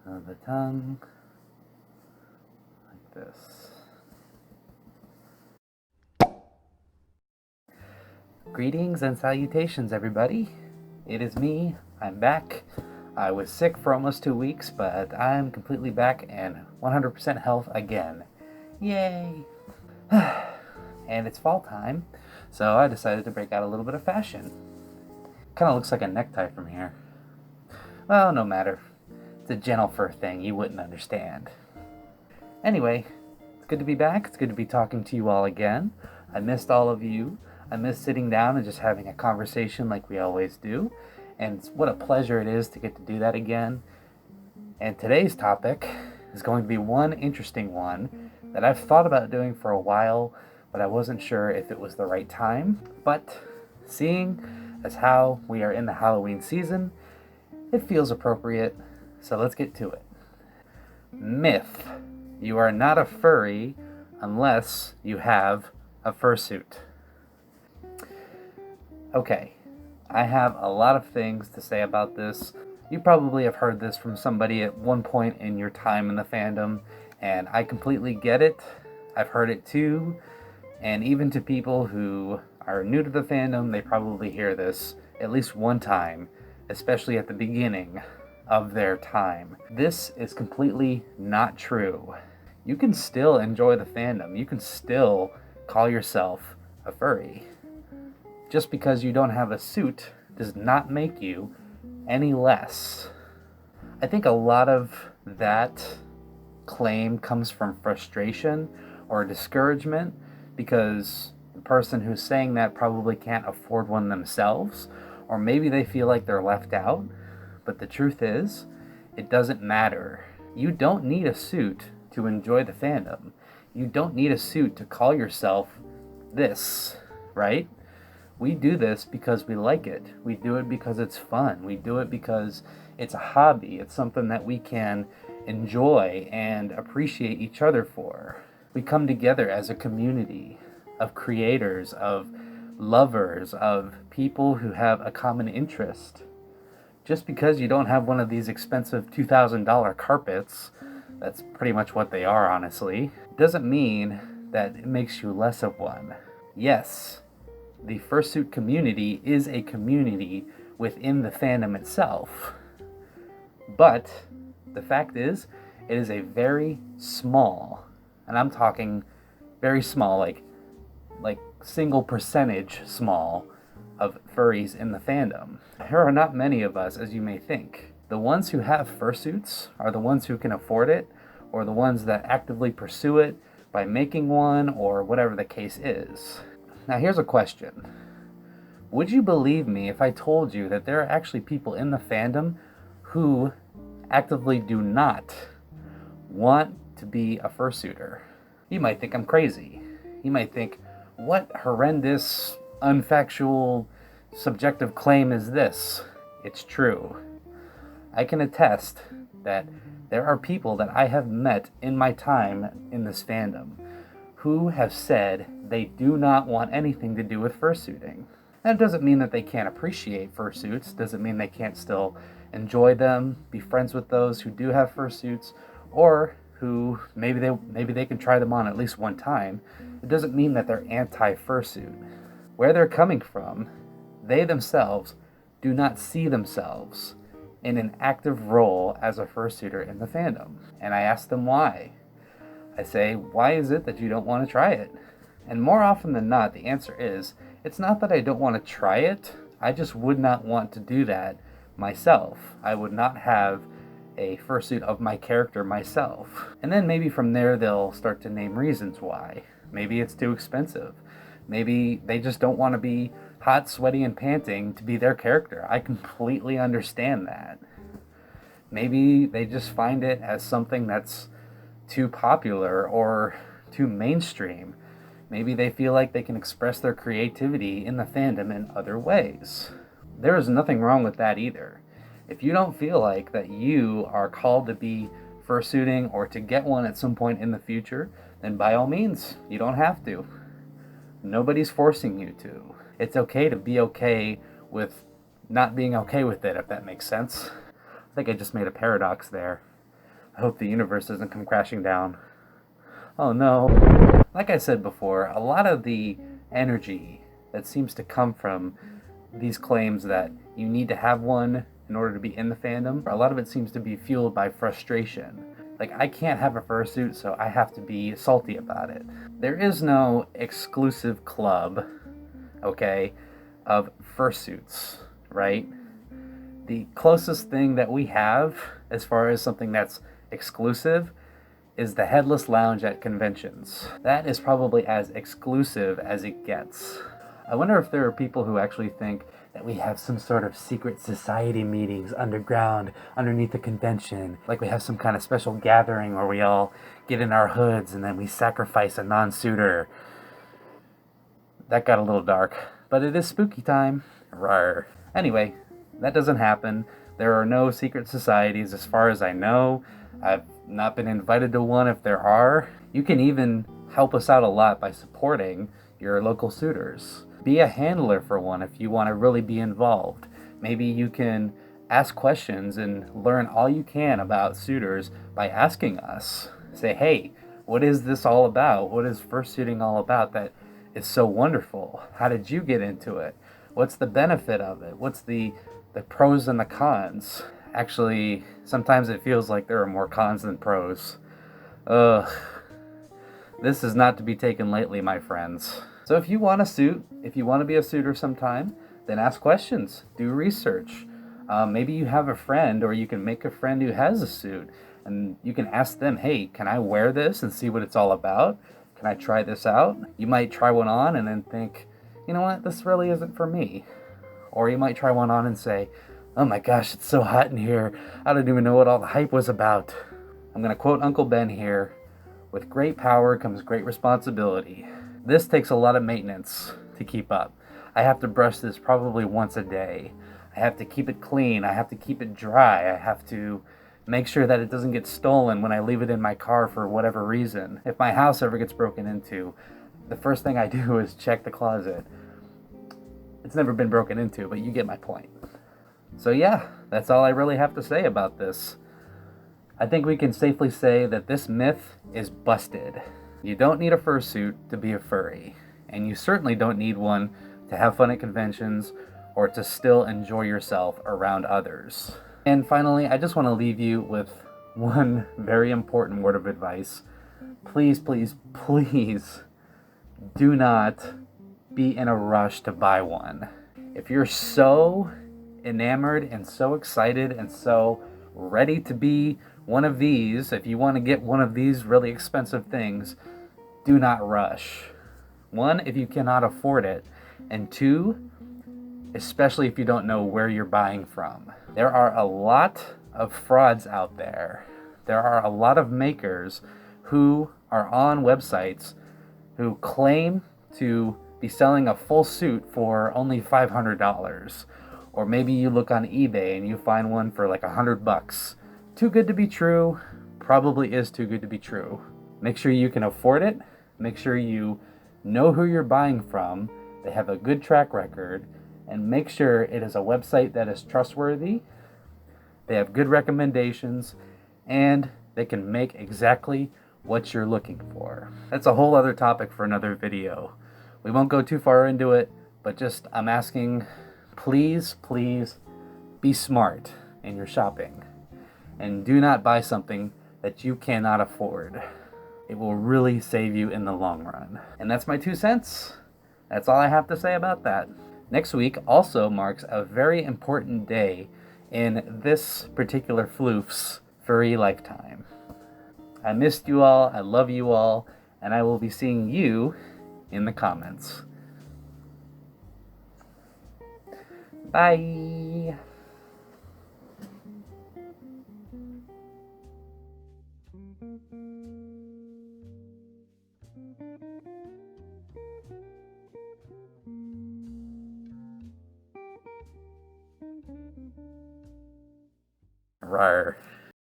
the tongue, like this. Greetings and salutations, everybody. It is me. I'm back. I was sick for almost 2 weeks, but I'm completely back and 100% health again. Yay! And it's fall time, so I decided to break out a little bit of fashion. Kind of looks like a necktie from here. Well, no matter. It's a gentle fur thing, you wouldn't understand. Anyway, it's good to be back. It's good to be talking to you all again. I missed all of you. I miss sitting down and just having a conversation like we always do. And what a pleasure it is to get to do that again. And today's topic is going to be one interesting one that I've thought about doing for a while, but I wasn't sure if it was the right time. But seeing as how we are in the Halloween season, it feels appropriate. So let's get to it. Myth: you are not a furry unless you have a fursuit. Okay, I have a lot of things to say about this. You probably have heard this from somebody at one point in your time in the fandom, and I completely get it. I've heard it too, and even to people who are new to the fandom, they probably hear this at least one time, especially at the beginning of their time. This is completely not true. You can still enjoy the fandom. You can still call yourself a furry. Just because you don't have a suit does not make you any less. I think a lot of that claim comes from frustration or discouragement because the person who's saying that probably can't afford one themselves, or maybe they feel like they're left out. But the truth is, it doesn't matter. You don't need a suit to enjoy the fandom. You don't need a suit to call yourself this, right? We do this because we like it. We do it because it's fun. We do it because it's a hobby. It's something that we can enjoy and appreciate each other for. We come together as a community of creators, of lovers, of people who have a common interest. Just because you don't have one of these expensive $2,000 carpets, that's pretty much what they are, honestly, doesn't mean that it makes you less of one. Yes, the fursuit community is a community within the fandom itself. But the fact is, it is a very small, and I'm talking very small, like single percentage small, of furries in the fandom. There are not many of us, as you may think. The ones who have fursuits are the ones who can afford it, or the ones that actively pursue it by making one, or whatever the case is. Now here's a question. Would you believe me if I told you that there are actually people in the fandom who actively do not want to be a fursuiter? You might think I'm crazy. You might think, what horrendous, unfactual, subjective claim is this? It's true. I can attest that there are people that I have met in my time in this fandom who have said they do not want anything to do with fursuiting. And it doesn't mean that they can't appreciate fursuits, doesn't mean they can't still enjoy them, be friends with those who do have fursuits, or who maybe they can try them on at least one time. It doesn't mean that they're anti-fursuit. Where they're coming from, they themselves do not see themselves in an active role as a fursuiter in the fandom. And I ask them why. I say, why is it that you don't want to try it? And more often than not, the answer is, it's not that I don't want to try it, I just would not want to do that myself. I would not have a fursuit of my character myself. And then maybe from there they'll start to name reasons why. Maybe it's too expensive. Maybe they just don't want to be hot, sweaty, and panting to be their character. I completely understand that. Maybe they just find it as something that's too popular or too mainstream. Maybe they feel like they can express their creativity in the fandom in other ways. There is nothing wrong with that either. If you don't feel like that you are called to be fursuiting or to get one at some point in the future, then by all means, you don't have to. Nobody's forcing you to. It's okay to be okay with not being okay with it, if that makes sense. I think I just made a paradox there. I hope the universe doesn't come crashing down. Oh no. Like I said before, a lot of the energy that seems to come from these claims that you need to have one in order to be in the fandom, a lot of it seems to be fueled by frustration. Like, I can't have a fursuit, so I have to be salty about it. There is no exclusive club, okay, of fursuits, right? The closest thing that we have as far as something that's exclusive is the headless lounge at conventions. That is probably as exclusive as it gets. I wonder if there are people who actually think that we have some sort of secret society meetings underground, underneath the convention. Like we have some kind of special gathering where we all get in our hoods and then we sacrifice a non-suitor. That got a little dark, but it is spooky time. Rawr. Anyway, that doesn't happen. There are no secret societies as far as I know. I've not been invited to one if there are. You can even help us out a lot by supporting your local suitors. Be a handler for one if you want to really be involved. Maybe you can ask questions and learn all you can about suitors by asking us. Say, hey, what is this all about? What is fursuiting all about that is so wonderful? How did you get into it? What's the benefit of it? What's the pros and the cons? Actually, sometimes it feels like there are more cons than pros. Ugh. This is not to be taken lightly, my friends. So if you want a suit, if you want to be a suitor sometime, then ask questions, do research. Maybe you have a friend, or you can make a friend who has a suit, and you can ask them, hey, can I wear this and see what it's all about? Can I try this out? You might try one on and then think, you know what, this really isn't for me. Or you might try one on and say, oh my gosh, it's so hot in here. I don't even know what all the hype was about. I'm going to quote Uncle Ben here. With great power comes great responsibility. This takes a lot of maintenance to keep up. I have to brush this probably once a day. I have to keep it clean. I have to keep it dry. I have to make sure that it doesn't get stolen when I leave it in my car for whatever reason. If my house ever gets broken into, the first thing I do is check the closet. It's never been broken into, but you get my point. So yeah, that's all I really have to say about this. I think we can safely say that this myth is busted. You don't need a fursuit to be a furry, and you certainly don't need one to have fun at conventions or to still enjoy yourself around others. And finally, I just want to leave you with one very important word of advice. Please, please, please do not be in a rush to buy one. If you're so enamored and so excited and so ready to be one of these, if you want to get one of these really expensive things, do not rush. One, if you cannot afford it, and two, especially if you don't know where you're buying from. There are a lot of frauds out there. There are a lot of makers who are on websites who claim to be selling a full suit for only $500. Or maybe you look on eBay and you find one for like $100. Too good to be true. Probably is too good to be true. Make sure you can afford it. Make sure you know who you're buying from. They have a good track record. And make sure it is a website that is trustworthy. They have good recommendations. And they can make exactly what you're looking for. That's a whole other topic for another video. We won't go too far into it, but just I'm asking, please, please be smart in your shopping. And do not buy something that you cannot afford. It will really save you in the long run. And that's my 2 cents. That's all I have to say about that. Next week also marks a very important day in this particular floof's furry lifetime. I missed you all, I love you all, and I will be seeing you in the comments. Bye! Rawr.